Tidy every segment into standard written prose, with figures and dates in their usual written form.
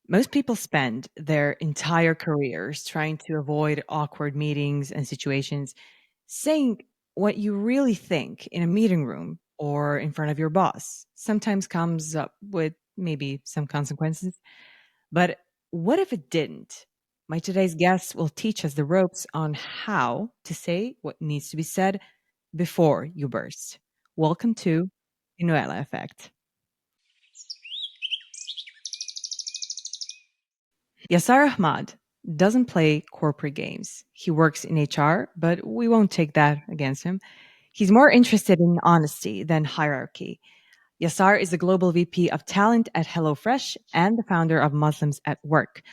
Most people spend their entire careers trying to avoid awkward meetings and situations. Saying what you really think in a meeting room or in front of your boss sometimes comes up with maybe some consequences. But what if it didn't? My today's guest will teach us the ropes on how to say what needs to be said before you burst. Welcome to the Noella Effect. Yasar Ahmad doesn't play corporate games. He works in HR, but we won't take that against him. He's more interested in honesty than hierarchy. Yasar is the global VP of talent at HelloFresh and the founder of Muslims at Work,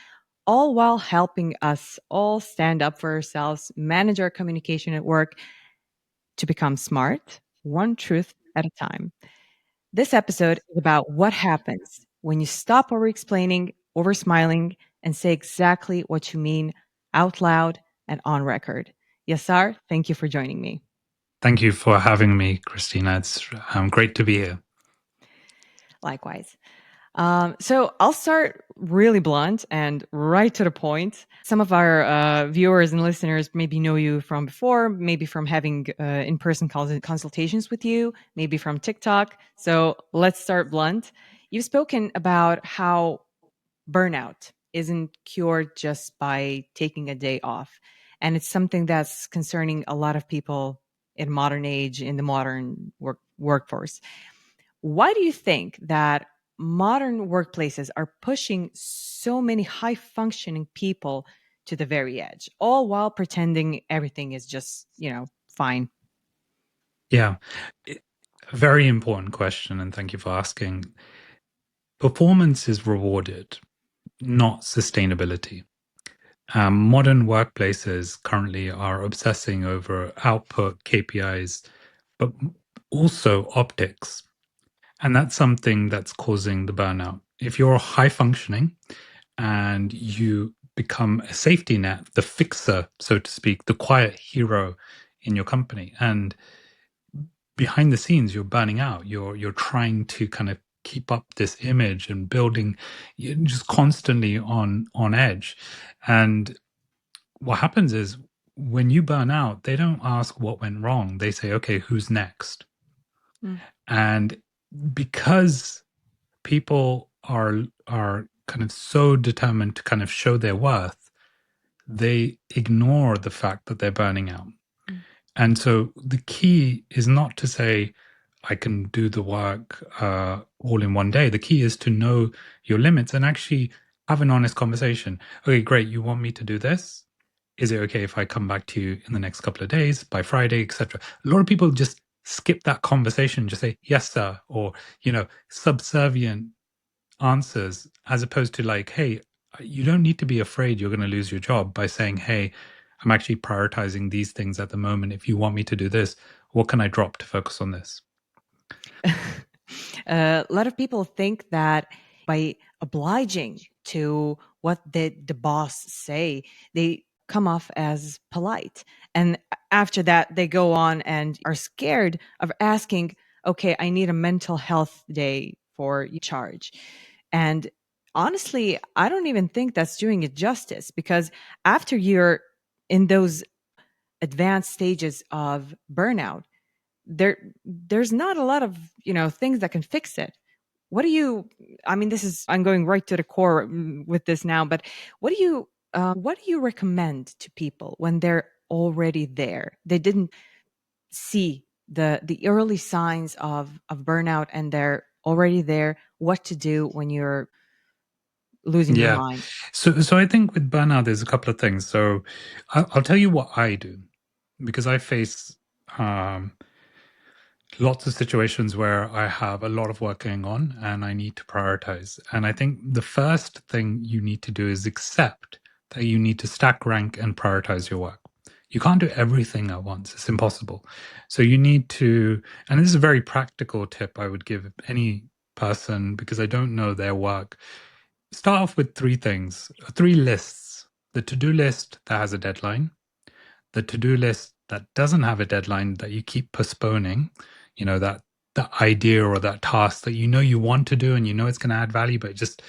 all while helping us all stand up for ourselves, manage our communication at work to become smart, one truth at a time. This episode is about what happens when you stop over explaining, over smiling, and say exactly what you mean out loud and on record. Yasar, thank you for joining me. Thank you for having me, Christina. It's great to be here. Likewise. So I'll start really blunt and right to the point. Some of our viewers and listeners maybe know you from before, maybe from having in-person consultations with you, maybe from TikTok. So let's start blunt. You've spoken about how burnout isn't cured just by taking a day off. And it's something that's concerning a lot of people in modern age, in the modern workforce. Why do you think that modern workplaces are pushing so many high functioning people to the very edge, all while pretending everything is just, fine? Yeah, very important question, and thank you for asking. Performance is rewarded, not sustainability. Modern workplaces currently are obsessing over output, KPIs, but also optics. And that's something that's causing the burnout. If you're high functioning and you become a safety net, the fixer, so to speak, the quiet hero in your company, and behind the scenes you're burning out, you're trying to kind of keep up this image and building, you're just constantly on edge. And what happens is when you burn out, they don't ask what went wrong, they say, okay, who's next? Mm. And because people are kind of so determined to kind of show their worth, they ignore the fact that they're burning out. Mm. And so the key is not to say, I can do the work all in one day. The key is to know your limits and actually have an honest conversation. Okay, great. You want me to do this? Is it okay if I come back to you in the next couple of days, by Friday, etc.? A lot of people just skip that conversation, just say, yes, sir, or, subservient answers, as opposed to like, hey, you don't need to be afraid you're going to lose your job by saying, hey, I'm actually prioritizing these things at the moment. If you want me to do this, what can I drop to focus on this? A lot of people think that by obliging to what the boss say, they come off as polite. And after that, they go on and are scared of asking, okay, I need a mental health day for charge. And honestly, I don't even think that's doing it justice, because after you're in those advanced stages of burnout, there's not a lot of things that can fix it. What do you I mean, this is I'm going right to the core with this now, but what do you recommend to people when they're already there? They didn't see the early signs of burnout and they're already there. What to do when you're losing your Yeah. mind? So I think with burnout, there's a couple of things. So I'll tell you what I do, because I face um, lots of situations where I have a lot of work going on and I need to prioritize. And I think the first thing you need to do is accept that you need to stack rank and prioritize your work. You can't do everything at once. It's impossible. So you need to, and this is a very practical tip I would give any person because I don't know their work. Start off with three things, three lists. The to-do list that has a deadline, the to-do list that doesn't have a deadline that you keep postponing, that idea or that task that you want to do and it's going to add value, but it just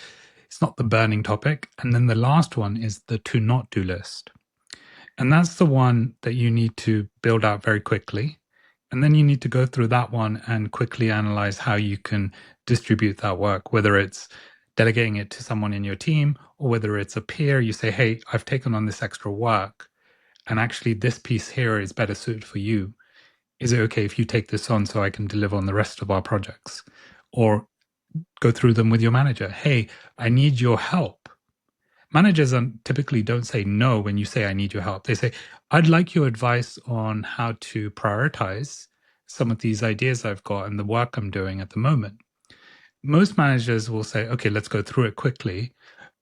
It's not the burning topic. And then the last one is the to not do list. And that's the one that you need to build out very quickly. And then you need to go through that one and quickly analyze how you can distribute that work, whether it's delegating it to someone in your team or whether it's a peer. You say, hey, I've taken on this extra work, and actually this piece here is better suited for you. Is it okay if you take this on so I can deliver on the rest of our projects? Or go through them with your manager. Hey, I need your help. Managers typically don't say no when you say, I need your help. They say, I'd like your advice on how to prioritize some of these ideas I've got and the work I'm doing at the moment. Most managers will say, okay, let's go through it quickly.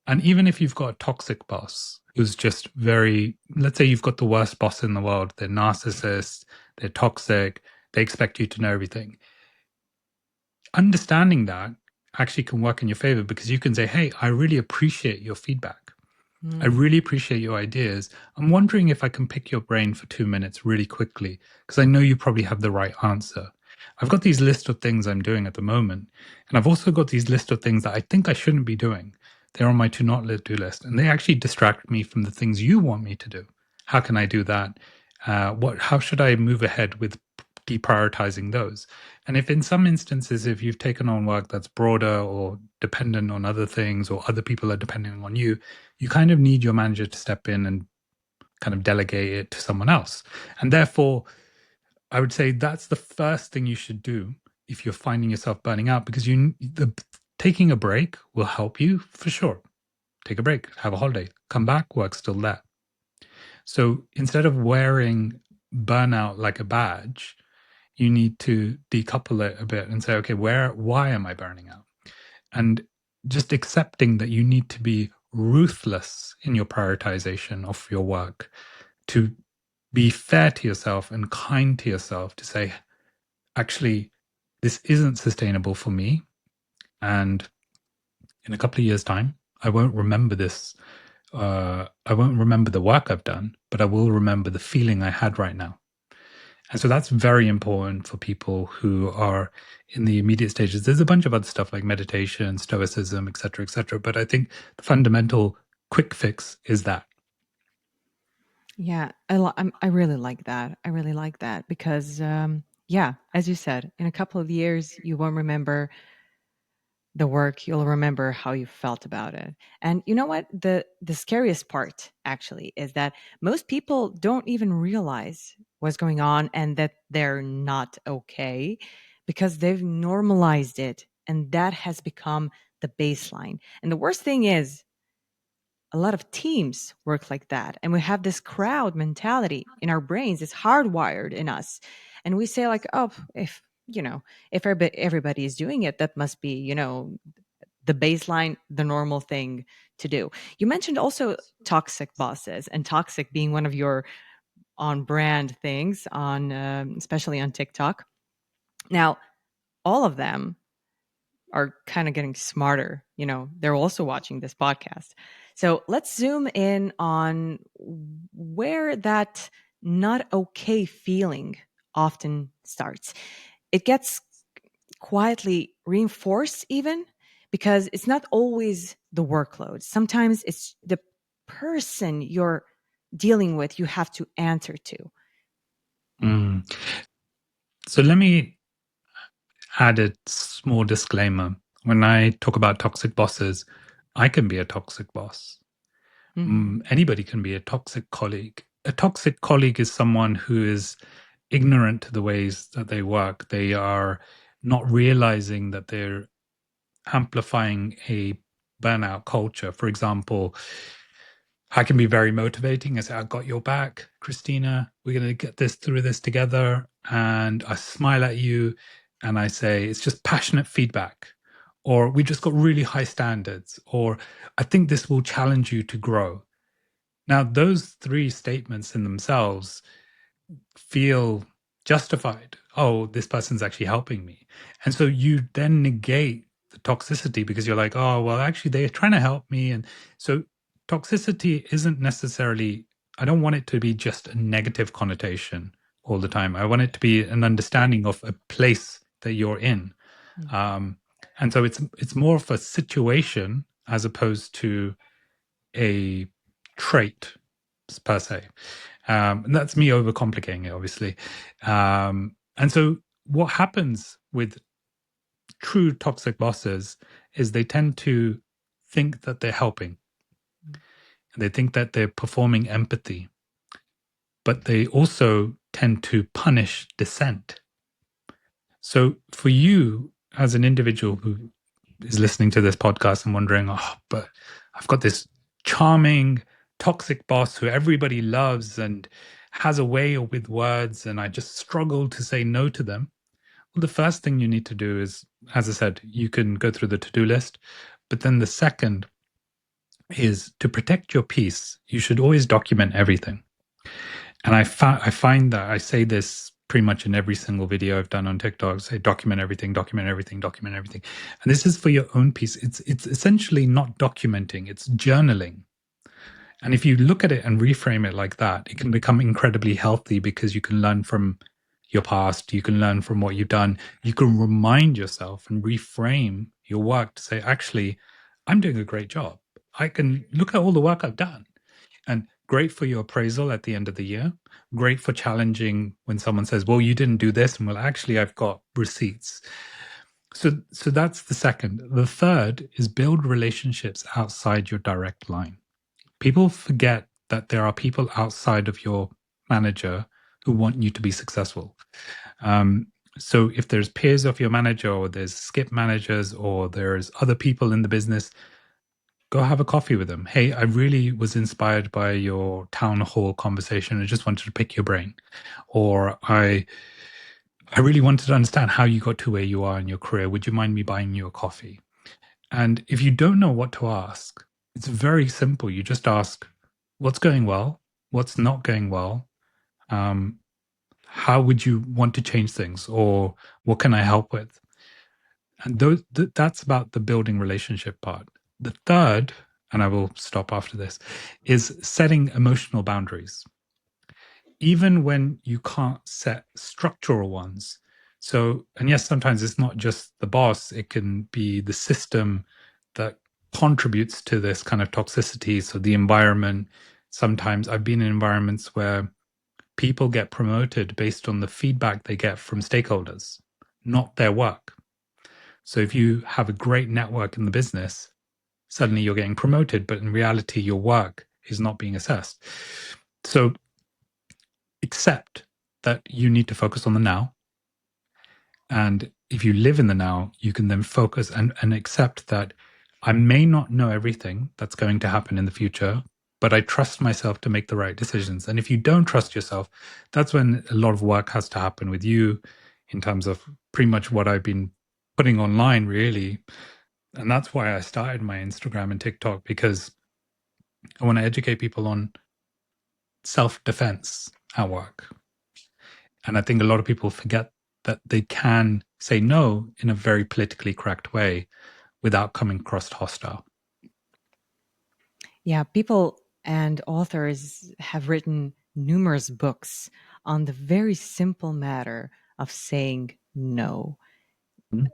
And even if you've got a toxic boss who's just let's say you've got the worst boss in the world, they're narcissists, they're toxic, they expect you to know everything. Understanding that actually can work in your favor because you can say, hey, I really appreciate your feedback. I really appreciate your ideas. I'm wondering if I can pick your brain for 2 minutes really quickly, because I know you probably have the right answer. I've got these list of things I'm doing at the moment, and I've also got these list of things that I think I shouldn't be doing. They're on my to not do list, and they actually distract me from the things you want me to do. How can I do that? How should I move ahead with deprioritizing those? And if in some instances, if you've taken on work that's broader or dependent on other things, or other people are depending on you, you kind of need your manager to step in and kind of delegate it to someone else. And therefore, I would say that's the first thing you should do if you're finding yourself burning out, because taking a break will help you for sure. Take a break, have a holiday, come back, work's still there. So instead of wearing burnout like a badge, you need to decouple it a bit and say, okay, why am I burning out? And just accepting that you need to be ruthless in your prioritization of your work, to be fair to yourself and kind to yourself, to say, actually, this isn't sustainable for me. And in a couple of years' time, I won't remember this. I won't remember the work I've done, but I will remember the feeling I had right now. And so that's very important for people who are in the immediate stages. There's a bunch of other stuff like meditation, stoicism, et cetera, et cetera. But I think the fundamental quick fix is that. Yeah, I really like that. I really like that because, yeah, as you said, in a couple of years, you won't remember the work, you'll remember how you felt about it. And you know what? The scariest part actually is that most people don't even realize what's going on and that they're not okay because they've normalized it and that has become the baseline. And the worst thing is a lot of teams work like that and we have this crowd mentality in our brains. It's hardwired in us. And we say like, oh, if everybody is doing it, that must be, the baseline, the normal thing to do. You mentioned also toxic bosses and toxic being one of your on brand things on, especially on TikTok. Now, all of them are kind of getting smarter. They're also watching this podcast. So let's zoom in on where that not okay feeling often starts. It gets quietly reinforced even because it's not always the workload. Sometimes it's the person you're dealing with you have to answer to. Mm. So let me add a small disclaimer. When I talk about toxic bosses, I can be a toxic boss. Anybody can be a toxic colleague. A toxic colleague is someone who is ignorant to the ways that they work. They are not realizing that they're amplifying a burnout culture. For example, I can be very motivating. I say, I've got your back, Christina. We're going to get through this together. And I smile at you and I say, it's just passionate feedback. Or we just got really high standards. Or I think this will challenge you to grow. Now, those three statements in themselves feel justified. Oh, this person's actually helping me. And so you then negate the toxicity because you're like, oh, well, actually, they're trying to help me. And so toxicity isn't necessarily, I don't want it to be just a negative connotation all the time. I want it to be an understanding of a place that you're in. And so it's more of a situation as opposed to a trait per se. And that's me overcomplicating it, obviously. And so what happens with true toxic bosses is they tend to think that they're helping. They think that they're performing empathy, but they also tend to punish dissent. So for you as an individual who is listening to this podcast and wondering, oh, but I've got this charming, toxic boss who everybody loves and has a way with words, and I just struggle to say no to them. Well, the first thing you need to do is, as I said, you can go through the to-do list. But then the second is to protect your peace. You should always document everything. And I find that I say this pretty much in every single video I've done on TikTok. Say document everything, document everything, document everything. And this is for your own peace. It's essentially not documenting, it's journaling. And if you look at it and reframe it like that, it can become incredibly healthy because you can learn from your past, you can learn from what you've done, you can remind yourself and reframe your work to say, actually, I'm doing a great job. I can look at all the work I've done. And great for your appraisal at the end of the year. Great for challenging when someone says, well, you didn't do this. And well, actually, I've got receipts. So that's the second. The third is build relationships outside your direct line. People forget that there are people outside of your manager who want you to be successful. So if there's peers of your manager, or there's skip managers, or there's other people in the business, go have a coffee with them. Hey, I really was inspired by your town hall conversation. I just wanted to pick your brain. Or I really wanted to understand how you got to where you are in your career. Would you mind me buying you a coffee? And if you don't know what to ask, it's very simple. You just ask, what's going well? What's not going well? How would you want to change things? Or what can I help with? And that's about the building relationship part. The third, and I will stop after this, is setting emotional boundaries, even when you can't set structural ones. So, and yes, sometimes it's not just the boss, it can be the system that contributes to this kind of toxicity. So, the environment. Sometimes I've been in environments where people get promoted based on the feedback they get from stakeholders, not their work. So, if you have a great network in the business, suddenly you're getting promoted, but in reality, your work is not being assessed. So accept that you need to focus on the now. And if you live in the now, you can then focus and accept that I may not know everything that's going to happen in the future, but I trust myself to make the right decisions. And if you don't trust yourself, that's when a lot of work has to happen with you in terms of pretty much what I've been putting online, really. And that's why I started my Instagram and TikTok, because I want to educate people on self-defense at work. And I think a lot of people forget that they can say no in a very politically correct way without coming across hostile. Yeah, people and authors have written numerous books on the very simple matter of saying no,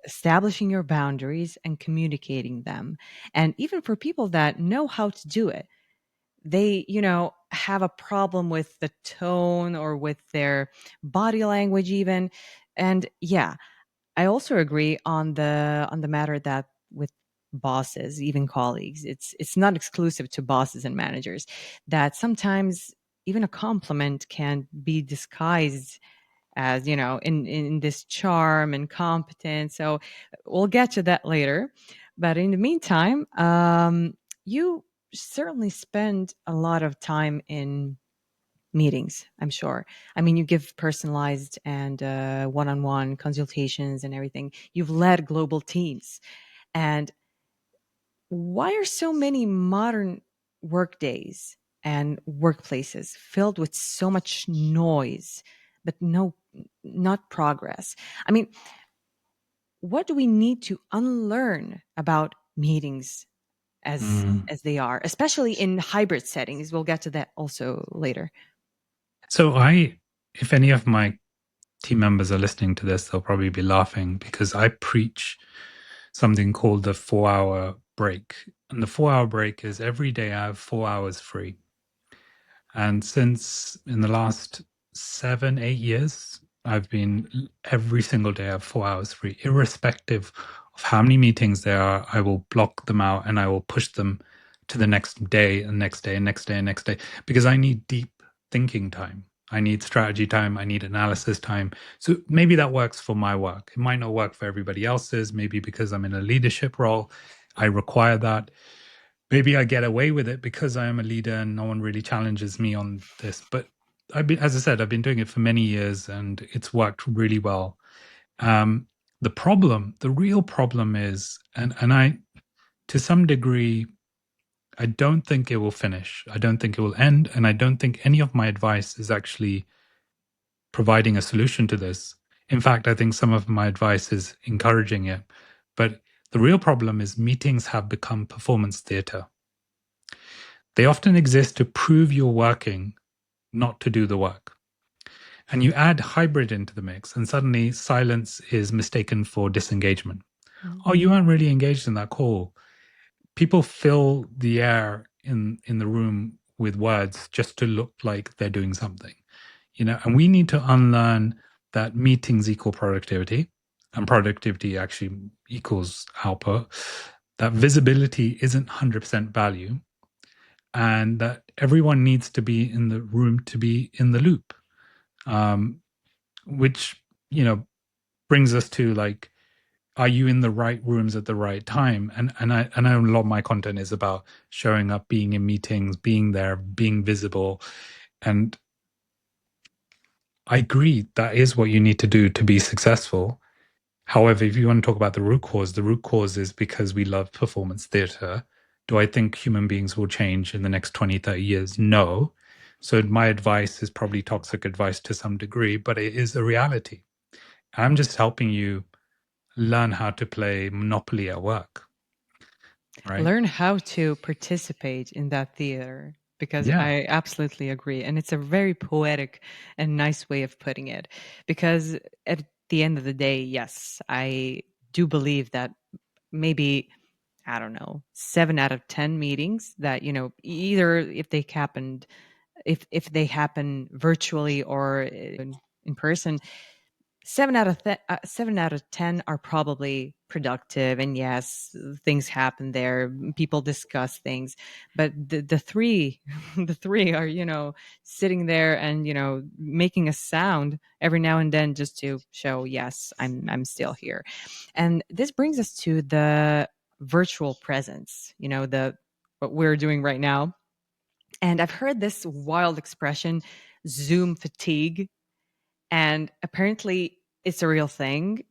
establishing your boundaries and communicating them. And even for people that know how to do it, they, have a problem with the tone or with their body language even. And yeah, I also agree on the matter that with bosses, even colleagues, it's not exclusive to bosses and managers, that sometimes even a compliment can be disguised as, in this charm and competence. So we'll get to that later. But in the meantime, you certainly spend a lot of time in meetings, I'm sure. I mean, you give personalized and one-on-one consultations and everything. You've led global teams. And why are so many modern work days and workplaces filled with so much noise, but not progress? I mean, what do we need to unlearn about meetings as they are, especially in hybrid settings? We'll get to that also later. So if any of my team members are listening to this, they'll probably be laughing because I preach something called the 4-hour break. And the 4 hour break is every day I have 4 hours free. And since in the last 7, 8 years, I've been every single day I have 4 hours free, irrespective of how many meetings there are. I will block them out and I will push them to the next day and next day and next day and next day, because I need deep thinking time. I need strategy time. I need analysis time. So maybe that works for my work. It might not work for everybody else's. Maybe because I'm in a leadership role, I require that. Maybe I get away with it because I am a leader and no one really challenges me on this. But as I said, I've been doing it for many years and it's worked really well. The real problem is, and I, to some degree, I don't think it will finish. I don't think it will end. And I don't think any of my advice is actually providing a solution to this. In fact, I think some of my advice is encouraging it. But the real problem is meetings have become performance theater. They often exist to prove you're working, not to do the work. And you add hybrid into the mix, and suddenly silence is mistaken for disengagement. Oh, you weren't really engaged in that call. People fill the air in the room with words just to look like they're doing something. And we need to unlearn that meetings equal productivity, and productivity actually equals output. That visibility isn't 100% value, and that everyone needs to be in the room to be in the loop, which brings us to, like, are you in the right rooms at the right time? And I know a lot of my content is about showing up, being in meetings, being there, being visible. And I agree that is what you need to do to be successful. However, if you want to talk about the root cause is because we love performance theater. Do I think human beings will change in the next 20, 30 years? No. So my advice is probably toxic advice to some degree, but it is a reality. I'm just helping you learn how to play Monopoly at work, right? Learn how to participate in that theater, because Yeah. I absolutely agree. And it's a very poetic and nice way of putting it. Because at the end of the day, yes, I do believe that maybe, I don't know, 7 out of 10 meetings that, either if they happened, if they happen virtually or in person, 7 out of 10 are probably productive, and yes, things happen there. People discuss things, but the three, the three are sitting there and making a sound every now and then just to show, yes, I'm still here. And this brings us to the virtual presence. The what we're doing right now, and I've heard this wild expression, Zoom fatigue, and apparently it's a real thing.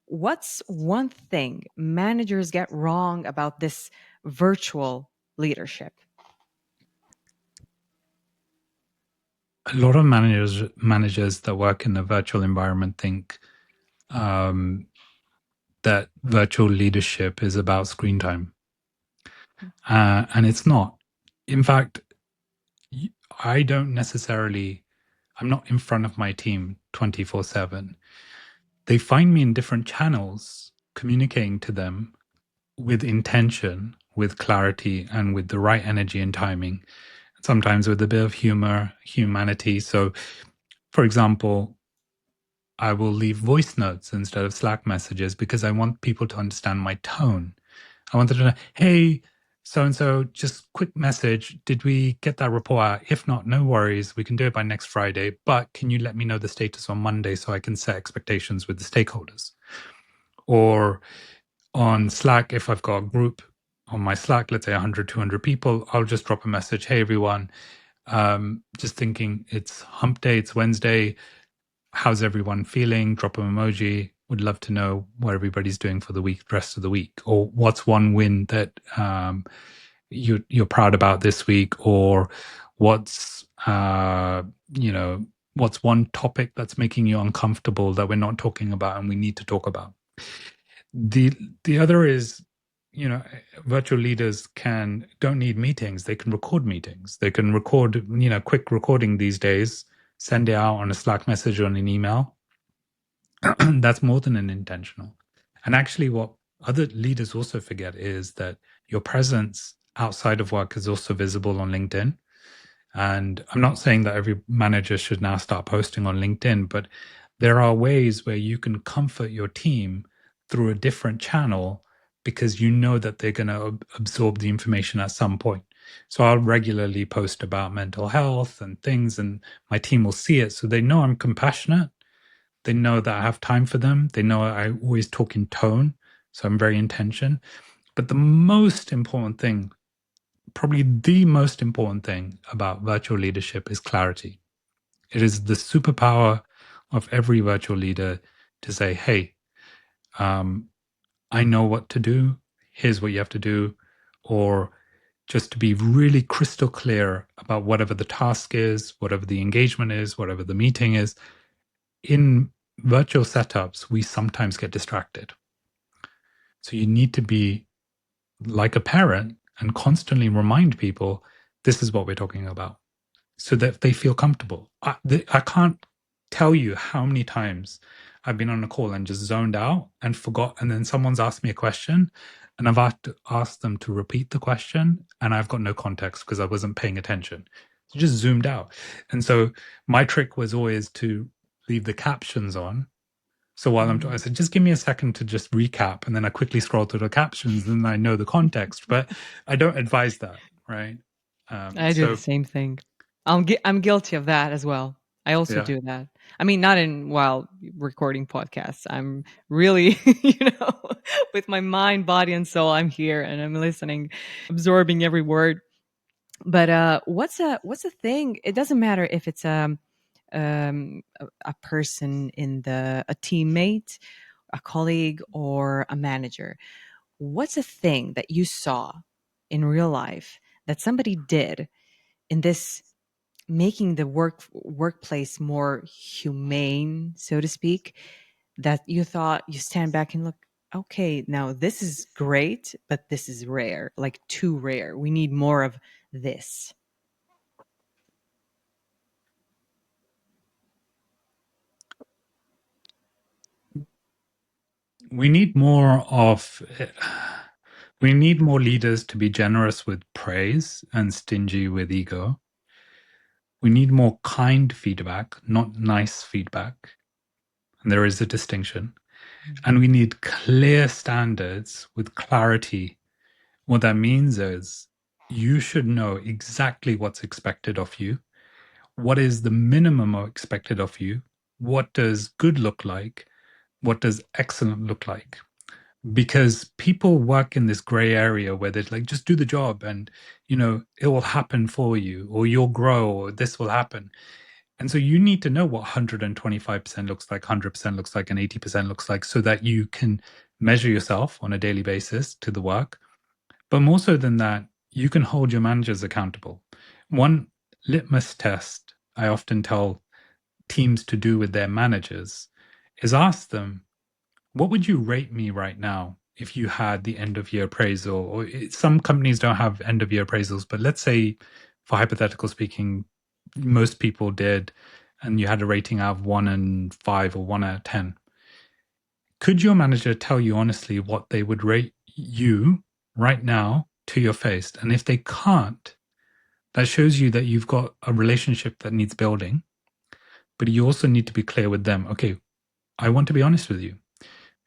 What's one thing managers get wrong about this virtual leadership? A lot of managers that work in a virtual environment think that virtual leadership is about screen time. And it's not. In fact, I don't necessarily, I'm not in front of my team 24/7. They find me in different channels, communicating to them with intention, with clarity, and with the right energy and timing. Sometimes with a bit of humor, humanity. So, for example, I will leave voice notes instead of Slack messages because I want people to understand my tone. I wanted to know, hey, so and so, just quick message. Did we get that report out? If not, no worries. We can do it by next Friday. But can you let me know the status on Monday so I can set expectations with the stakeholders? Or on Slack, if I've got a group on my Slack, let's say 100, 200 people, I'll just drop a message. Hey, everyone, just thinking it's hump day, it's Wednesday. How's everyone feeling? Drop an emoji. Would love to know what everybody's doing for the rest of the week, or what's one win that you're proud about this week, or what's what's one topic that's making you uncomfortable that we're not talking about and we need to talk about. The other is, virtual leaders don't need meetings. They can record meetings. They can record, quick recording these days, send it out on a Slack message or an email. That's more than an intentional. And actually what other leaders also forget is that your presence outside of work is also visible on LinkedIn. And I'm not saying that every manager should now start posting on LinkedIn, but there are ways where you can comfort your team through a different channel because you know that they're going to absorb the information at some point. So I'll regularly post about mental health and things, and my team will see it. So they know I'm compassionate. They know that I have time for them. They know I always talk in tone. So I'm very intention. But the most important thing, probably the most important thing about virtual leadership is clarity. It is the superpower of every virtual leader to say, hey, um, I know what to do. Here's what you have to do. Or just to be really crystal clear about whatever the task is, whatever the engagement is, whatever the meeting is. In virtual setups, we sometimes get distracted. So you need to be like a parent and constantly remind people this is what we're talking about so that they feel comfortable. I can't tell you how many times I've been on a call and just zoned out and forgot. And then someone's asked me a question and I've had to ask them to repeat the question and I've got no context because I wasn't paying attention. So just zoomed out. And so my trick was always to leave the captions on. So while I said, just give me a second to just recap, and then I quickly scroll through the captions, and I know the context. But I don't advise that, right? I do the So same thing. I'm guilty of that as well. I also yeah, do that. I mean, not in while recording podcasts. I'm really, with my mind, body, and soul, I'm here and I'm listening, absorbing every word. But what's a thing? It doesn't matter if it's a person in a teammate, a colleague, or a manager. What's a thing that you saw in real life that somebody did in this making the workplace more humane, so to speak, that you thought you stand back and look, okay, now this is great, but this is rare, like too rare. We need more of this. we need more of. We need more leaders to be generous with praise and stingy with ego. We need more kind feedback, not nice feedback. And there is a distinction. And we need clear standards with clarity. What that means is you should know exactly what's expected of you. What is the minimum expected of you? What does good look like? What does excellent look like? Because people work in this gray area where they're like, just do the job and, it will happen for you, or you'll grow, or this will happen. And so you need to know what 125% looks like, 100% looks like, and 80% looks like so that you can measure yourself on a daily basis to the work. But more so than that, you can hold your managers accountable. One litmus test I often tell teams to do with their managers is ask them, what would you rate me right now if you had the end of year appraisal? Or some companies don't have end of year appraisals, but let's say, for hypothetical speaking, most people did, and you had a rating out of 1 and 5 or 1 out of 10. Could your manager tell you honestly what they would rate you right now to your face? And if they can't, that shows you that you've got a relationship that needs building, but you also need to be clear with them. Okay, I want to be honest with you,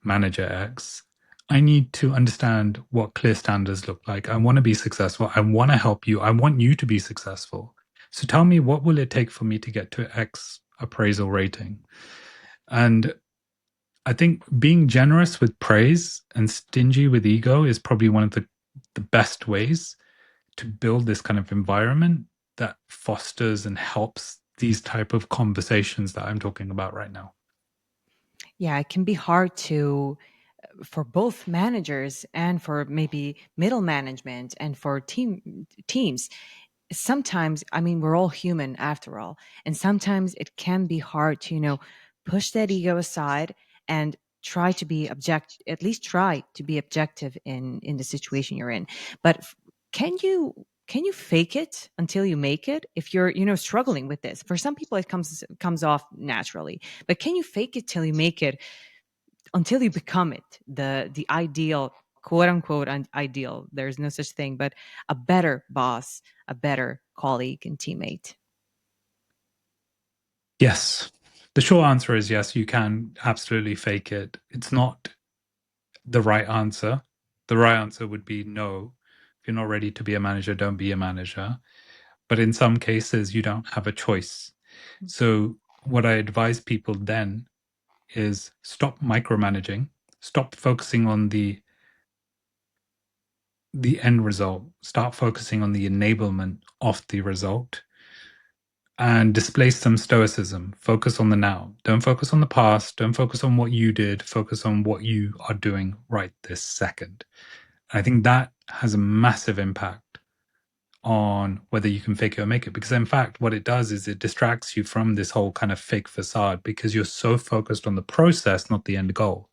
Manager X. I need to understand what clear standards look like. I want to be successful. I want to help you. I want you to be successful. So tell me, what will it take for me to get to X appraisal rating? And I think being generous with praise and stingy with ego is probably one of the best ways to build this kind of environment that fosters and helps these type of conversations that I'm talking about right now. Yeah, it can be hard to for both managers and for maybe middle management and for teams. Sometimes, I mean, we're all human after all, and sometimes it can be hard to push that ego aside and try to be at least try to be objective in the situation you're in. But can you fake it until you make it if you're struggling with this? For some people it comes off naturally, but can you fake it till you make it until you become it, the ideal, quote unquote, ideal. There's no such thing, but a better boss, a better colleague and teammate. Yes. The short answer is yes, you can absolutely fake it. It's not the right answer. The right answer would be no. If you're not ready to be a manager, don't be a manager. But in some cases, you don't have a choice. So, what I advise people then is stop micromanaging, stop focusing on the end result, start focusing on the enablement of the result, and display some stoicism. Focus on the now. Don't focus on the past. Don't focus on what you did. Focus on what you are doing right this second. I think that has a massive impact on whether you can fake it or make it. Because in fact, what it does is it distracts you from this whole kind of fake facade because you're so focused on the process, not the end goal.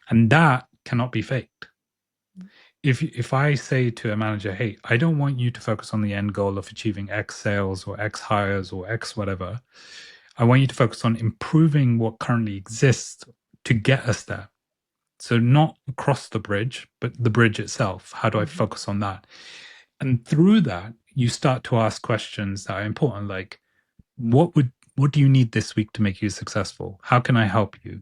And that cannot be faked. If I say to a manager, hey, I don't want you to focus on the end goal of achieving X sales or X hires or X whatever, I want you to focus on improving what currently exists to get us there. So not across the bridge, but the bridge itself. How do I focus on that? And through that, you start to ask questions that are important, like what do you need this week to make you successful? How can I help you?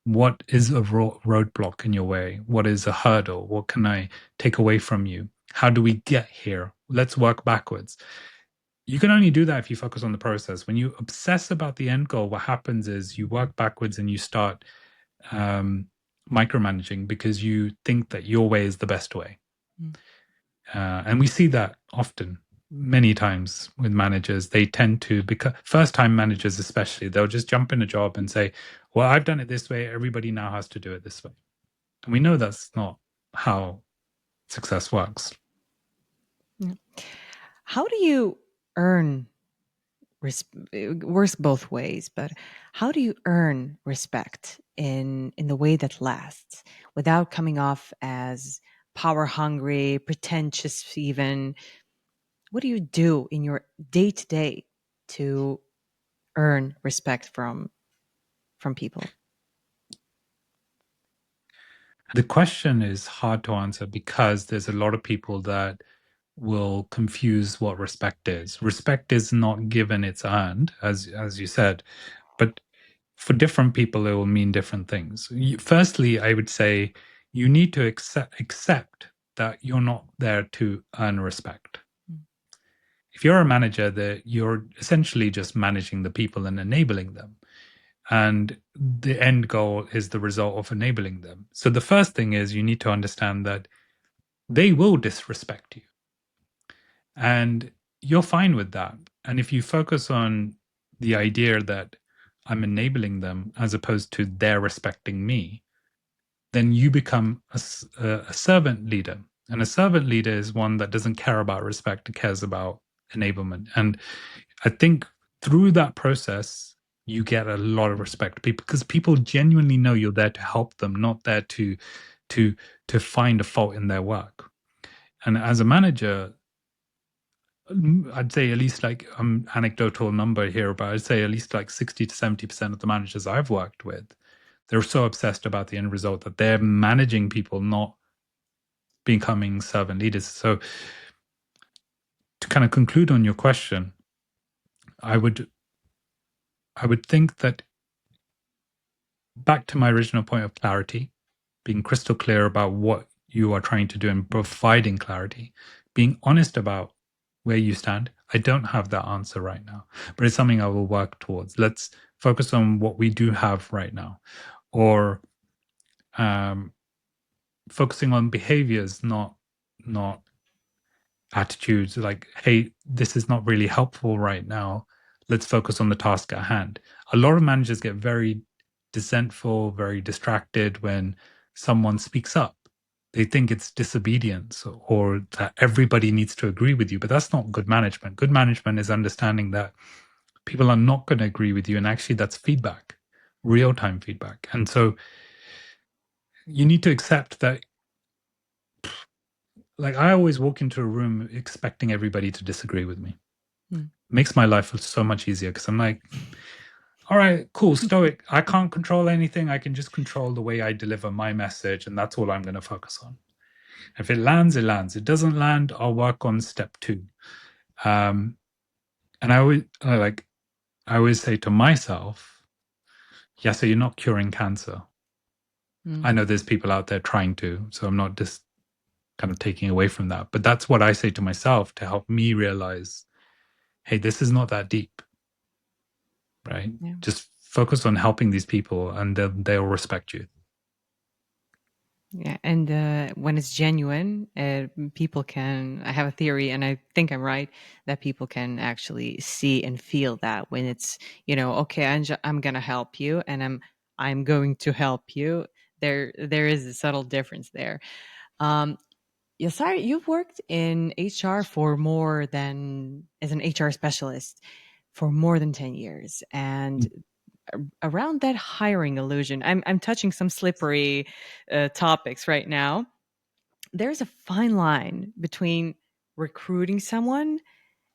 What is a roadblock in your way? What is a hurdle? What can I take away from you? How do we get here? Let's work backwards. You can only do that if you focus on the process. When you obsess about the end goal, what happens is you work backwards and you start micromanaging because you think that your way is the best way. And we see that often, many times with managers. They tend to, because first-time managers especially, they'll just jump in a job and say, well, I've done it this way. Everybody now has to do it this way. And we know that's not how success works. How do you earn it works both ways, but how do you earn respect in the way that lasts without coming off as power hungry, pretentious even? What do you do in your day to day to earn respect from people? The question is hard to answer because there's a lot of people that will confuse what respect is. Respect is not given, it's earned, as you said, but for different people, it will mean different things. Firstly, I would say you need to accept that you're not there to earn respect. If you're a manager, that you're essentially just managing the people and enabling them. And the end goal is the result of enabling them. So the first thing is you need to understand that they will disrespect you. And you're fine with that. And if you focus on the idea that I'm enabling them as opposed to they're respecting me, then you become a servant leader. And a servant leader is one that doesn't care about respect, it cares about enablement. And I think through that process, you get a lot of respect because people genuinely know you're there to help them, not there to find a fault in their work. And as a manager, I'd say at least like anecdotal number here, but I'd say at least like 60 to 70% of the managers I've worked with, they're so obsessed about the end result that they're managing people, not becoming servant leaders. So to kind of conclude on your question, I would think that back to my original point of clarity, being crystal clear about what you are trying to do and providing clarity, being honest about where you stand. I don't have that answer right now, but it's something I will work towards. Let's focus on what we do have right now, or focusing on behaviors, not attitudes. Like, hey, this is not really helpful right now. Let's focus on the task at hand. A lot of managers get very resentful, very distracted when someone speaks up. They think it's disobedience or that everybody needs to agree with you, but that's not good management. Good management is understanding that people are not going to agree with you, and actually that's feedback, real-time feedback. And so you need to accept that, like, I always walk into a room expecting everybody to disagree with me. Makes my life so much easier because I'm like, all right, cool, stoic. I can't control anything. I can just control the way I deliver my message, and that's all I'm going to focus on. If it lands, it lands. It doesn't land, I'll work on step two. And I always say to myself, yeah, so you're not curing cancer. I Mm, know there's people out there trying to, so I'm not just kind of taking away from that. But that's what I say to myself to help me realize, hey, this is not that deep, right? yeah. Just focus on helping these people, and they'll respect you. Yeah, and when it's genuine, people can. I have a theory, and I think I'm right that people can actually see and feel that when it's, okay, I'm gonna help you, and I'm going to help you. There is a subtle difference there. Um, Yasar, you've worked in HR for more than as an HR specialist for more than 10 years, and around that hiring illusion, I'm touching some slippery topics right now. There's a fine line between recruiting someone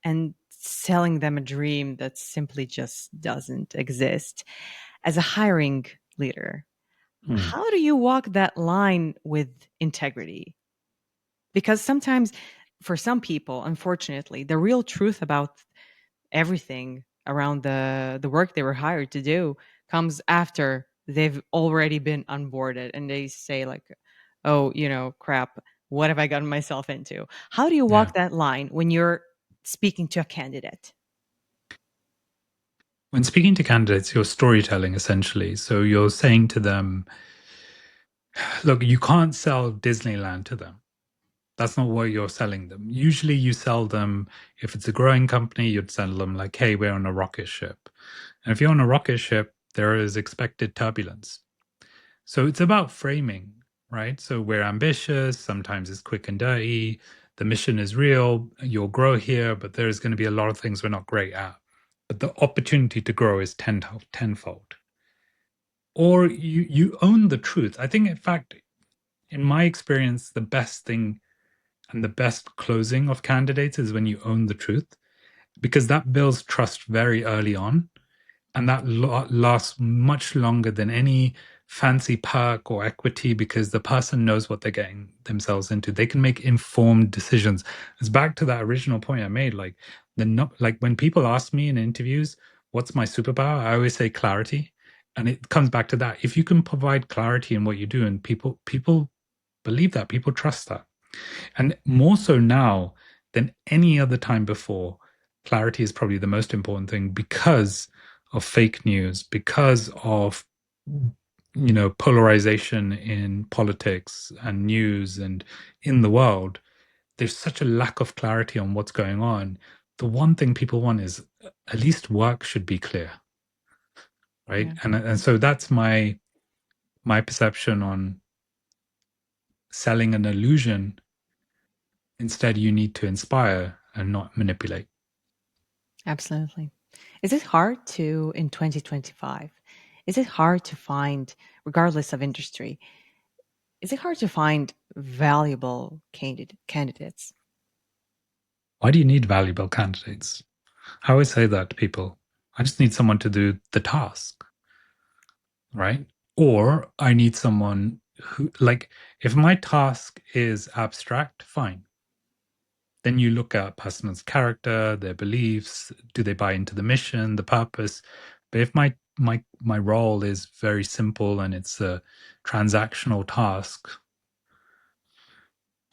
and selling them a dream that simply just doesn't exist. As a hiring leader, Hmm. how do you walk that line with integrity? Because sometimes, for some people, unfortunately, the real truth about everything around the work they were hired to do comes after they've already been onboarded and they say like, oh, crap, what have I gotten myself into? How do you Yeah. walk that line when you're speaking to a candidate? When speaking to candidates, you're storytelling essentially. So you're saying to them, look, you can't sell Disneyland to them. That's not what you're selling them. Usually you sell them, if it's a growing company, you'd sell them like, hey, we're on a rocket ship. And if you're on a rocket ship, there is expected turbulence. So it's about framing, right? So we're ambitious, sometimes it's quick and dirty. The mission is real, you'll grow here, but there's going to be a lot of things we're not great at. But the opportunity to grow is tenfold. Or you own the truth. I think, in fact, in my experience, the best thing and the best closing of candidates is when you own the truth, because that builds trust very early on, and that lasts much longer than any fancy perk or equity, because the person knows what they're getting themselves into. They can make informed decisions. It's back to that original point I made. Like like when people ask me in interviews, "What's my superpower?" I always say clarity, and it comes back to that. If you can provide clarity in what you do, and people believe that, people trust that. And more so now than any other time before, clarity is probably the most important thing, because of fake news, because of polarization in politics and news and in the world. There's such a lack of clarity on what's going on. The one thing people want is at least work should be clear, right? Yeah, And so that's my perception on selling an illusion. Instead, you need to inspire and not manipulate. absolutely. Is it hard to, in 2025, is it hard to find, regardless of industry, is it hard to find valuable candidates? Why do you need valuable candidates? I always say that to people. I just need someone to do the task, right? Or I need someone who, like, if my task is abstract, fine. Then you look at a person's character, their beliefs, do they buy into the mission, the purpose? But if my role is very simple and it's a transactional task,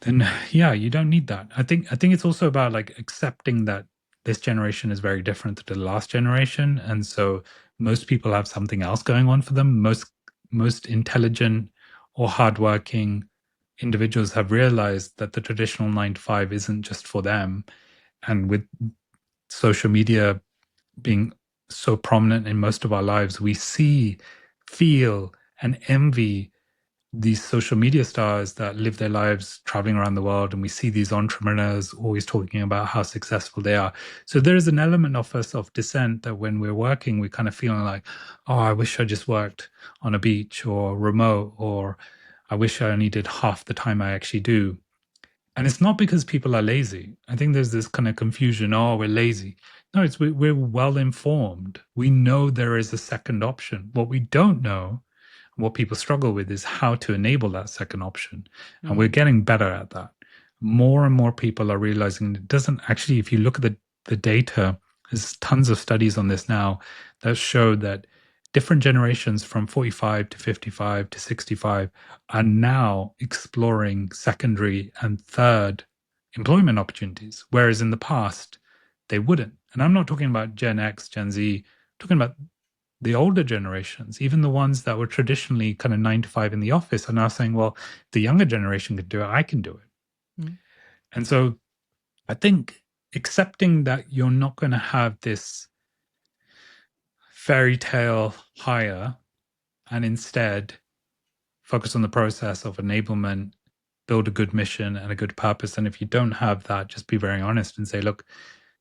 then yeah, you don't need that. I think it's also about like accepting that this generation is very different to the last generation, and so most people have something else going on for them. Most intelligent or hardworking individuals have realized that the traditional 9 to 5 isn't just for them. And with social media being so prominent in most of our lives, we see, feel, and envy these social media stars that live their lives traveling around the world, and we see these entrepreneurs always talking about how successful they are. So there is an element of us of dissent that when we're working, we're kind of feeling like, oh, I wish I just worked on a beach or remote, or I wish I only did half the time I actually do. And it's not because people are lazy. I think there's this kind of confusion. Oh, we're lazy. No, it's we're well informed. We know there is a second option. What we don't know, what people struggle with, is how to enable that second option. And we're Mm, getting better at that. More and more people are realizing it doesn't actually, if you look at the data, there's tons of studies on this now that show that different generations from 45 to 55 to 65 are now exploring secondary and third employment opportunities, whereas in the past they wouldn't. And I'm not talking about Gen X, Gen Z, I'm talking about the older generations, even the ones that were traditionally kind of 9 to 5 in the office, are now saying, well, the younger generation can do it, I can do it. mm, And so I think accepting that you're not going to have this fairy tale hire and instead focus on the process of enablement, build a good mission and a good purpose. And if you don't have that, just be very honest and say, look,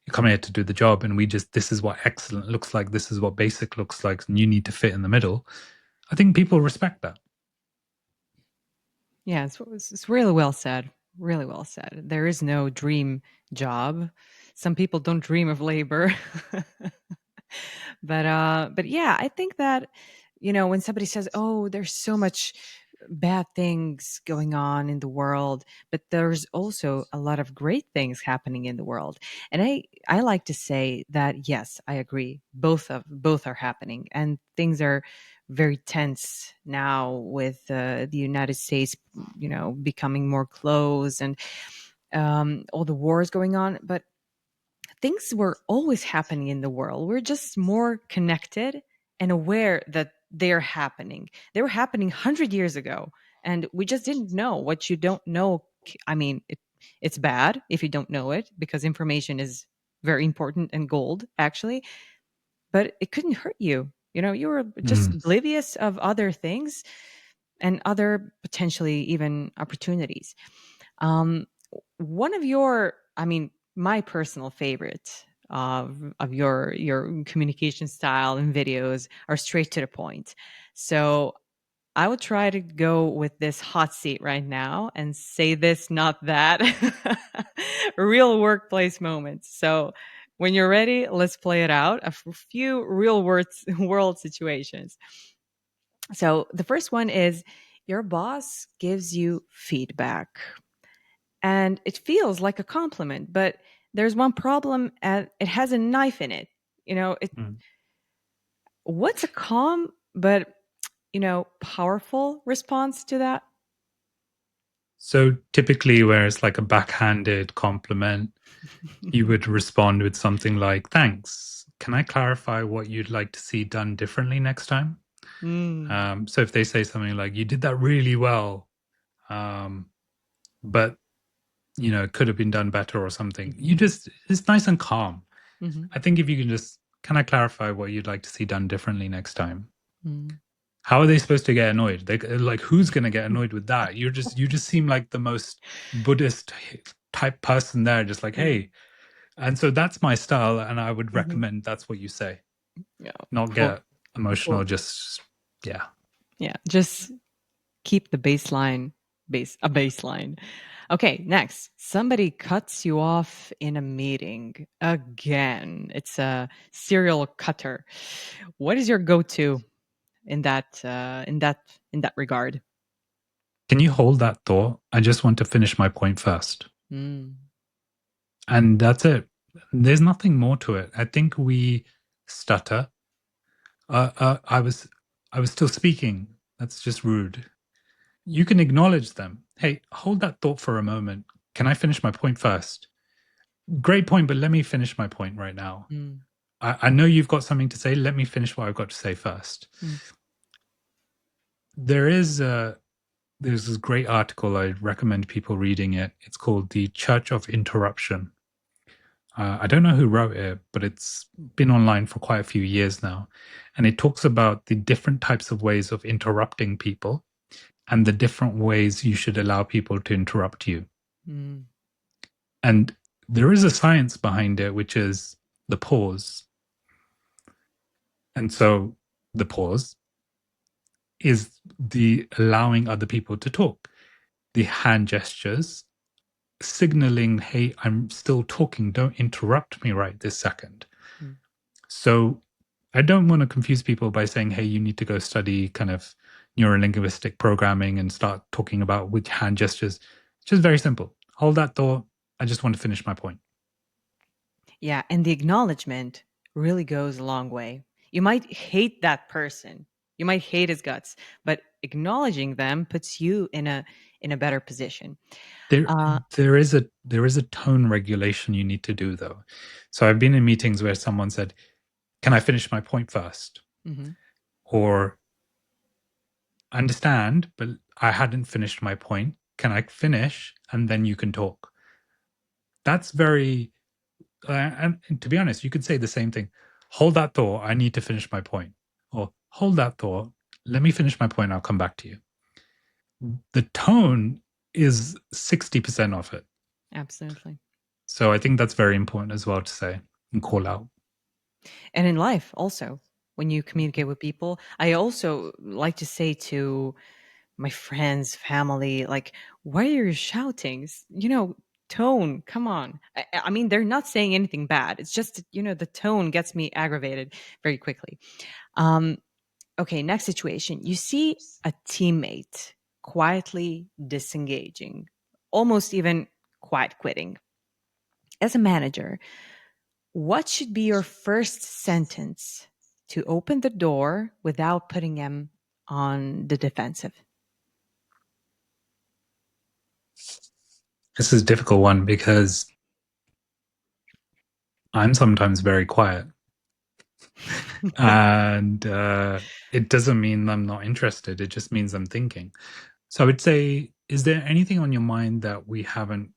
you're coming here to do the job, and this is what excellent looks like, this is what basic looks like, and you need to fit in the middle. I think people respect that. yeah, it's really well said. Really well said. There is no dream job. Some people don't dream of labor. But yeah, I think that, when somebody says, "Oh, there's so much bad things going on in the world, but there's also a lot of great things happening in the world." And I like to say that yes, I agree. Both are happening, and things are very tense now with the United States, becoming more close, and all the wars going on. But things were always happening in the world. We're just more connected and aware that they're happening. They were happening 100 years ago, and we just didn't know. What you don't know, I mean, it's bad if you don't know it, because information is very important and gold, actually, but it couldn't hurt you. You were just Mm. oblivious of other things and other potentially even opportunities. Um, One of your, I mean, my personal favorite of your communication style and videos are straight to the point. So I would try to go with this hot seat right now and say this, not that. Real workplace moments. So when you're ready, let's play it out. A few real world situations. So the first one is your boss gives you feedback and it feels like a compliment, but there's one problem and it has a knife in it. Mm. What's a calm but powerful response to that? So typically, where it's like a backhanded compliment, you would respond with something like, thanks. Can I clarify what you'd like to see done differently next time? Mm. So if they say something like, you did that really well, but it could have been done better or something, it's nice and calm. Mhm. I think if you can just, can I clarify what you'd like to see done differently next time? Mm. How are they supposed to get annoyed? They like, who's going to get annoyed with that? You just seem like the most Buddhist type person there, just like, Mm. hey. And so that's my style, and I would Mhm. recommend that's what you say, Yeah. not Well, get emotional. well, Just yeah. yeah. Just keep the baseline. Okay, next. Somebody cuts you off in a meeting again. It's a serial cutter. What is your go-to in that regard? Can you hold that thought? I just want to finish my point first, Mm. and that's it. There's nothing more to it. I think we stutter. I was still speaking. That's just rude. You can acknowledge them. Hey, hold that thought for a moment. Can I finish my point first? Great point, but let me finish my point right now. Mm. I know you've got something to say. Let me finish what I've got to say first. Mm. There is there's this great article. I recommend people reading it. It's called The Church of Interruption. I don't know who wrote it, but it's been online for quite a few years now. And it talks about the different types of ways of interrupting people and the different ways you should allow people to interrupt you. Mm. And there is a science behind it, which is the pause. And so the pause is the allowing other people to talk. The hand gestures signaling, hey, I'm still talking. Don't interrupt me right this second. Mm. So I don't want to confuse people by saying, hey, you need to go study kind of neurolinguistic programming and start talking about with hand gestures. Just very simple. Hold that thought. I just want to finish my point. Yeah, and the acknowledgement really goes a long way. You might hate that person. You might hate his guts, but acknowledging them puts you in a better position. There, Uh, there is a tone regulation you need to do though. So I've been in meetings where someone said, "Can I finish my point first?" mhm. Or "Understand, but I hadn't finished my point. Can I finish and then you can talk?" That's very and to be honest, you could say the same thing. Hold that thought. I need to finish my point. Or hold that thought. Let me finish my point. I'll come back to you. The tone is 60% of it. Absolutely. So I think that's very important as well to say and call out. And in life also, when you communicate with people, I also like to say to my friends, family, like, why are you shouting? Tone, come on. I mean, they're not saying anything bad. It's just, the tone gets me aggravated very quickly. Um, okay, next situation. You see a teammate quietly disengaging, almost even quiet quitting. As a manager, what should be your first sentence to open the door without putting them on the defensive? This is a difficult one because I'm sometimes very quiet. And it doesn't mean I'm not interested. It just means I'm thinking. So I would say, is there anything on your mind that we haven't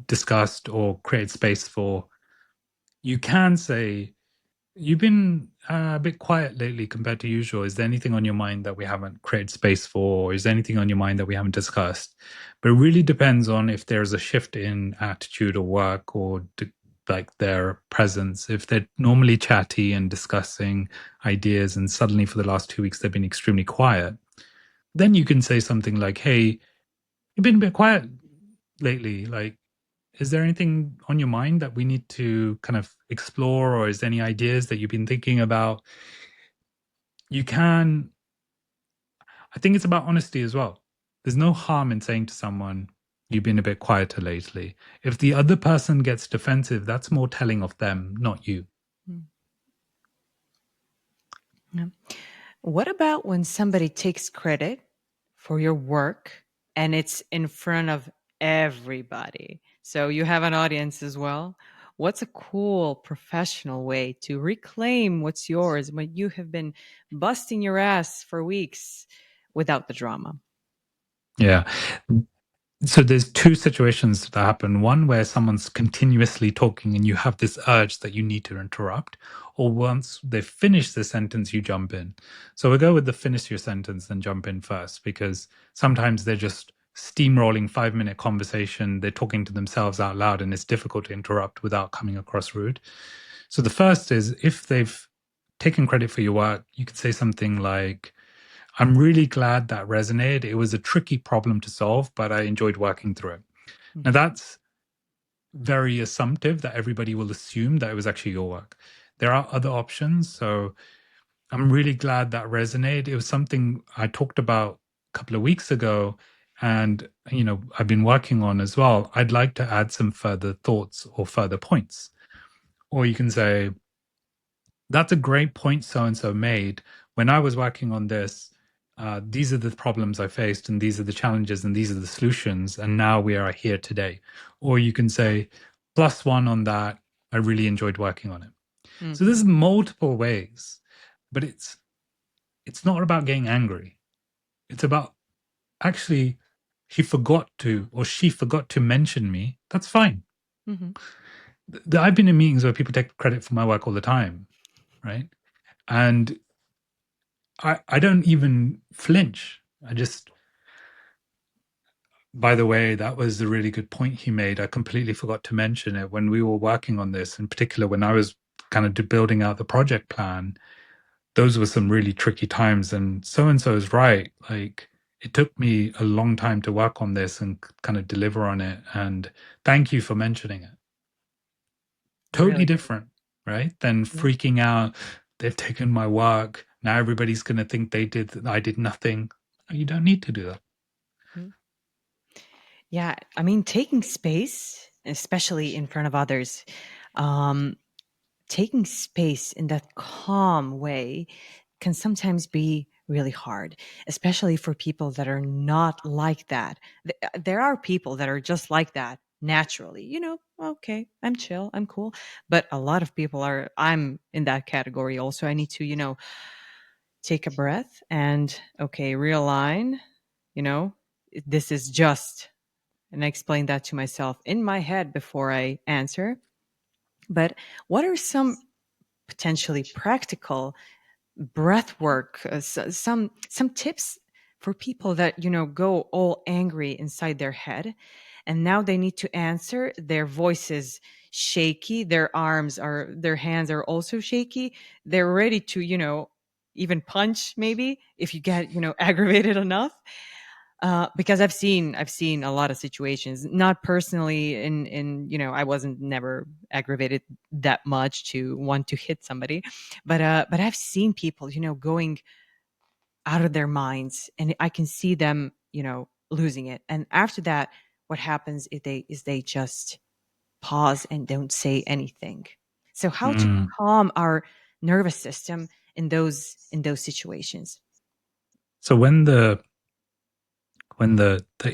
discussed or created space for? You can say, you've been a bit quiet lately compared to usual. Is there anything on your mind that we haven't created space for? Or is there anything on your mind that we haven't discussed? But it really depends on if there's a shift in attitude or work or like their presence. If they're normally chatty and discussing ideas, and suddenly for the last 2 weeks they've been extremely quiet, then you can say something like, hey, you've been a bit quiet lately. Like, is there anything on your mind that we need to kind of explore, or is there any ideas that you've been thinking about? You can, I think it's about honesty as well. There's no harm in saying to someone, you've been a bit quieter lately. If the other person gets defensive, that's more telling of them, not you. Mm, yeah. What about when somebody takes credit for your work and it's in front of everybody? So you have an audience as well. What's a cool professional way to reclaim what's yours when you have been busting your ass for weeks without the drama? Yeah. So there's two situations that happen. One where someone's continuously talking and you have this urge that you need to interrupt, or once they finish the sentence, you jump in. So we'll go with the finish your sentence and jump in first, because sometimes they're just steamrolling 5-minute conversation. They're talking to themselves out loud and it's difficult to interrupt without coming across rude. So the first is, if they've taken credit for your work, you could say something like, I'm really glad that resonated. It was a tricky problem to solve, but I enjoyed working through it. Now, Mhm. that's very assumptive that everybody will assume that it was actually your work. There are other options. So I'm really glad that resonated. It was something I talked about a couple of weeks ago, and I've been working on as well. I'd like to add some further thoughts or further points. Or you can say, that's a great point so and so made. When I was working on this, these are the problems I faced, and these are the challenges, and these are the solutions. And now we are here today. Or you can say, +1 on that. I really enjoyed working on it. So Mhm. there's multiple ways, but it's not about getting angry. It's about, actually, he forgot to, or she forgot to mention me. That's fine. Mhm. I've been in meetings where people take credit for my work all the time, right? And I don't even flinch. I just, by the way, that was a really good point he made. I completely forgot to mention it when we were working on this, in particular, when I was kind of building out the project plan. Those were some really tricky times, and so is right. Like, it took me a long time to work on this and kind of deliver on it. And thank you for mentioning it. Totally Really. different, right? Than Yeah. freaking out. They've taken my work. Now everybody's going to think I did nothing. You don't need to do that. Mm. Yeah, I mean, taking space, especially in front of others, um, taking space in that calm way can sometimes be really hard, especially for people that are not like that. There are people that are just like that naturally, okay, I'm chill, I'm cool. But a lot of people are, I'm in that category also. I need to, take a breath and, okay, realign, you know, this is just, and I explain that to myself in my head before I answer. But what are some potentially practical breath work, some tips for people that go all angry inside their head, and now they need to answer? Their voice is shaky, their hands are also shaky, they're ready to even punch, maybe, if you get aggravated enough. Because I've seen a lot of situations, not personally, in I wasn't never aggravated that much to want to hit somebody, but I've seen people going out of their minds, and I can see them losing it. And after that, what happens is they just pause and don't say anything. So how to Mm. calm our nervous system in those situations? So when the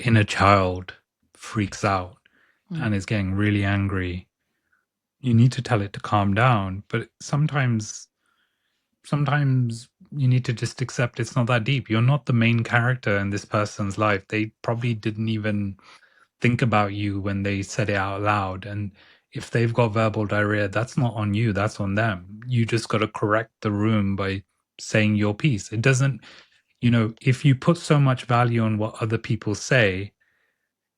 inner child freaks out Mm, and is getting really angry, you need to tell it to calm down. But sometimes you need to just accept it's not that deep. You're not the main character in this person's life. They probably didn't even think about you when they said it out loud. And if they've got verbal diarrhea, that's not on you, that's on them. You just got to correct the room by saying your piece. It doesn't, if you put so much value on what other people say,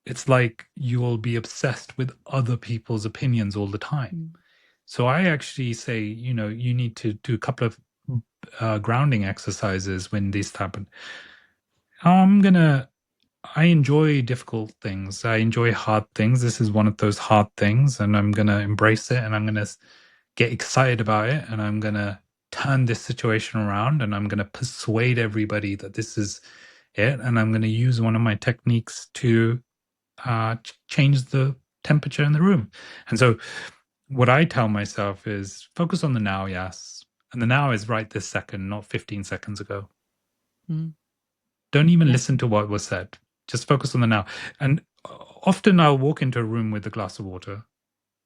it's like you'll be obsessed with other people's opinions all the time. mm, So I actually say, you need to do a couple of grounding exercises when this happen. I'm gonna. I enjoy difficult things. I enjoy hard things. This is one of those hard things, and I'm gonna embrace it, and I'm gonna get excited about it, and I'm gonna turn this situation around, and I'm gonna persuade everybody that this is it, and I'm gonna use one of my techniques to change the temperature in the room. And so what I tell myself is focus on the now, yes. And the now is right this second, not 15 seconds ago. mm. Don't even Yeah. listen to what was said. Just focus on the now. And often I'll walk into a room with a glass of water.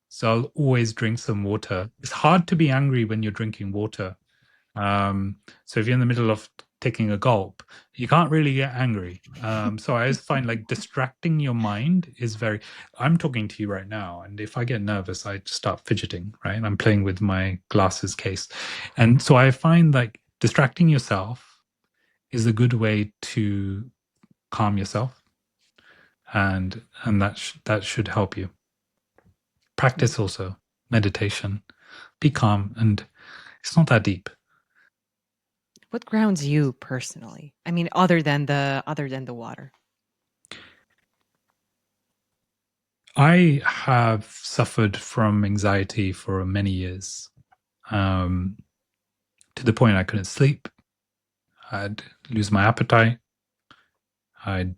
So I'll always drink some water. It's hard to be angry when you're drinking water. So if you're in the middle of taking a gulp, you can't really get angry. So I always find like distracting your mind is very. I'm talking to you right now, and if I get nervous, I start fidgeting. Right, I'm playing with my glasses case, and so I find like distracting yourself is a good way to calm yourself, and that should help you. Mm. Practice also meditation. Be calm, and it's not that deep. What grounds you personally? I mean, other than the water. I have suffered from anxiety for many years, um, to the point I couldn't sleep. I'd lose my appetite. I'd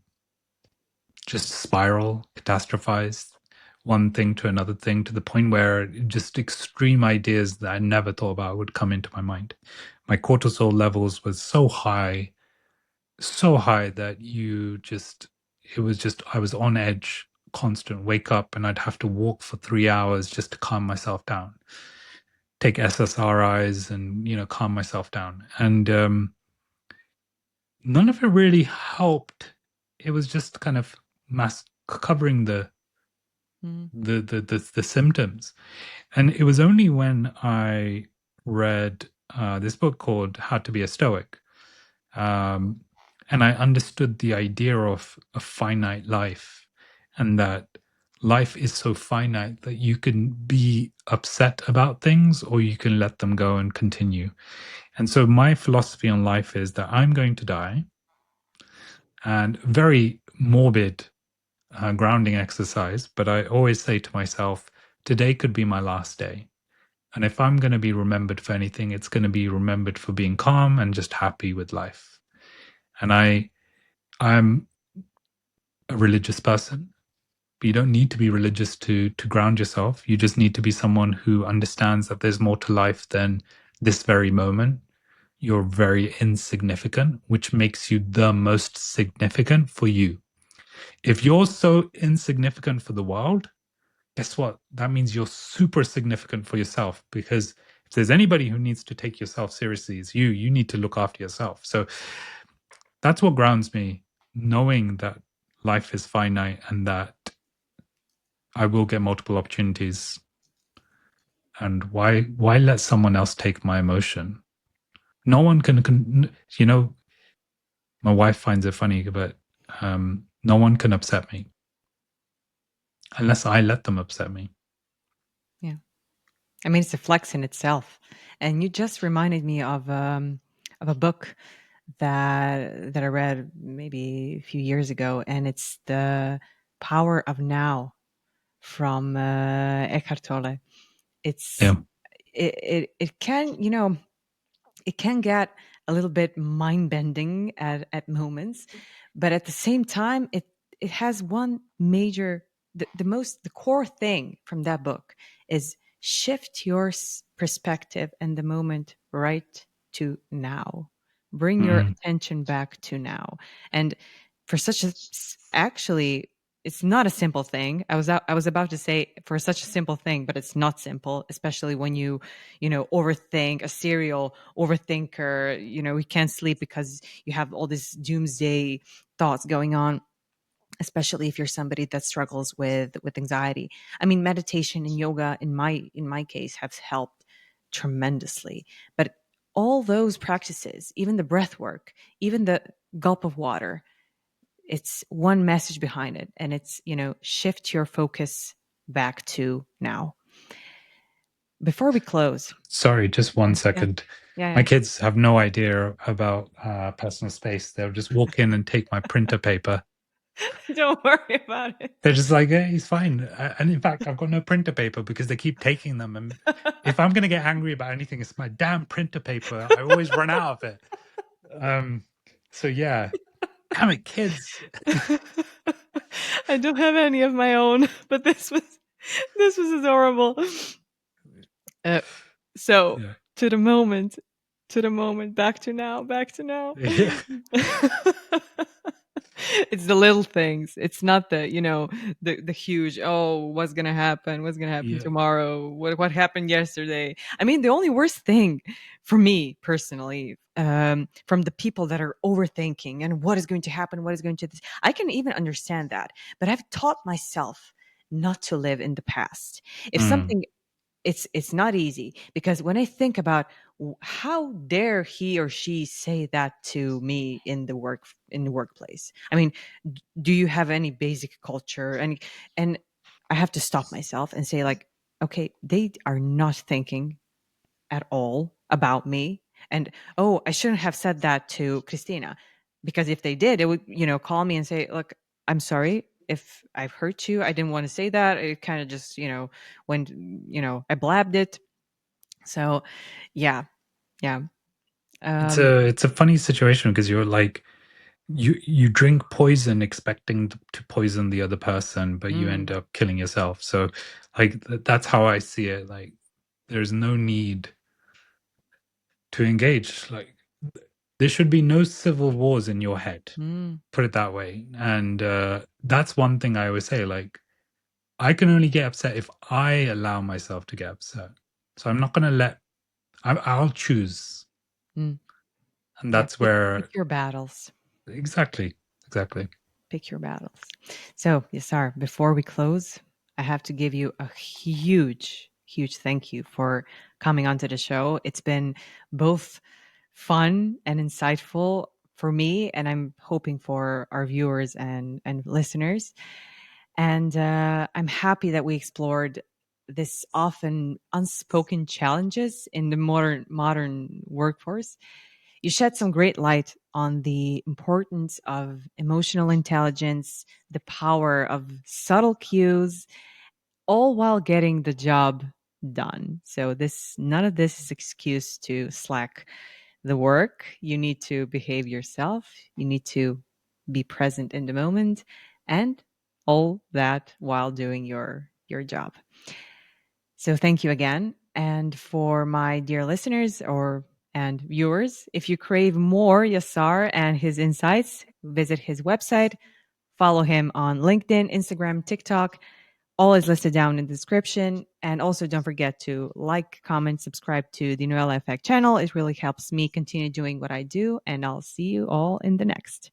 just spiral, catastrophize one thing to another thing to the point where just extreme ideas that I never thought about would come into my mind. My cortisol levels was so high that it was just, I was on edge, constant wake up, and I'd have to walk for 3 hours just to calm myself down, take SSRIs and, calm myself down. And none of it really helped. It was just kind of covering Mm, the symptoms. And it was only when I read this book called How to Be a Stoic, um, and I understood the idea of a finite life, and that life is so finite that you can be upset about things or you can let them go and continue. And so my philosophy on life is that I'm going to die, and very morbid grounding exercise. But I always say to myself, today could be my last day. And if I'm going to be remembered for anything, it's going to be remembered for being calm and just happy with life. And I'm a religious person, but you don't need to be religious to ground yourself. You just need to be someone who understands that there's more to life than this very moment. You're very insignificant, which makes you the most significant for you. If you're so insignificant for the world, guess what? That means you're super significant for yourself, because if there's anybody who needs to take yourself seriously, it's you. You need to look after yourself. So that's what grounds me, knowing that life is finite and that I will get multiple opportunities. And why let someone else take my emotion? No one can my wife finds it funny, but no one can upset me unless I let them upset me. Yeah. I mean, it's a flex in itself. And you just reminded me of a book that I read maybe a few years ago, and it's The Power of Now from Eckhart Tolle. It's Yeah. it can, it can get a little bit mind bending at moments, but at the same time, it has one major, the core thing from that book is shift your perspective and the moment right to now. Bring your Mm. attention back to now. And for such a, actually, it's not a simple thing. I was about to say for such a simple thing, but it's not simple, especially when overthink, a serial overthinker, you can't sleep because you have all these doomsday thoughts going on, especially if you're somebody that struggles with anxiety. I mean, meditation and yoga in my case have helped tremendously. But all those practices, even the breath work, even the gulp of water, it's one message behind it, and it's, shift your focus back to now. Before we close. Sorry, just one Yeah, yeah, second. yeah, My yeah. kids have no idea about personal space. They'll just walk in and take my printer paper. Don't worry about it. They're just like, hey, he's fine. And in fact, I've got no printer paper because they keep taking them. And if I'm going to get angry about anything, it's my damn printer paper. I always run out of it. So yeah, damn it, kids. I don't have any of my own, but this was adorable. Uh, so Yeah. to the moment, back to now. Yeah. It's the little things. It's not the huge, oh, what's gonna happen Yeah. tomorrow, what happened yesterday. I mean, the only worst thing for me personally, from the people that are overthinking and what is going to happen, what is going to this, I can even understand that, but I've taught myself not to live in the past. If Mm. something, it's not easy, because when I think about how dare he or she say that to me in the workplace. I mean, do you have any basic culture? And I have to stop myself and say, like, okay, they are not thinking at all about me. And oh, I shouldn't have said that to Christina, because if they did, it would, call me and say, look, I'm sorry if I've hurt you. I didn't want to say that. It kind of just, when, I blabbed it. So yeah, yeah. Um, It's a funny situation because you're like, you drink poison expecting to poison the other person, but you mm, end up killing yourself. So like that's how I see it. Like there's no need to engage. Like there should be no civil wars in your head. mm, Put it that way. And that's one thing I always say. Like I can only get upset if I allow myself to get upset. So I'm not going to I'll choose. mm. And Yeah, that's pick where your battles. exactly. Pick your battles. So, Yasar, before we close, I have to give you a huge, huge thank you for coming onto the show. It's been both fun and insightful for me, and I'm hoping for our viewers and listeners. And I'm happy that we explored this often unspoken challenges in the modern workforce. You shed some great light on the importance of emotional intelligence, the power of subtle cues, all while getting the job done. So this none of this is excuse to slack the work. You need to behave yourself. You need to be present in the moment, and all that while doing your job. So thank you again. And for my dear listeners and viewers, if you crave more Yasar and his insights, visit his website, follow him on LinkedIn, Instagram, TikTok. All is listed down in the description. And also don't forget to like, comment, subscribe to the Noella Effect channel. It really helps me continue doing what I do. And I'll see you all in the next.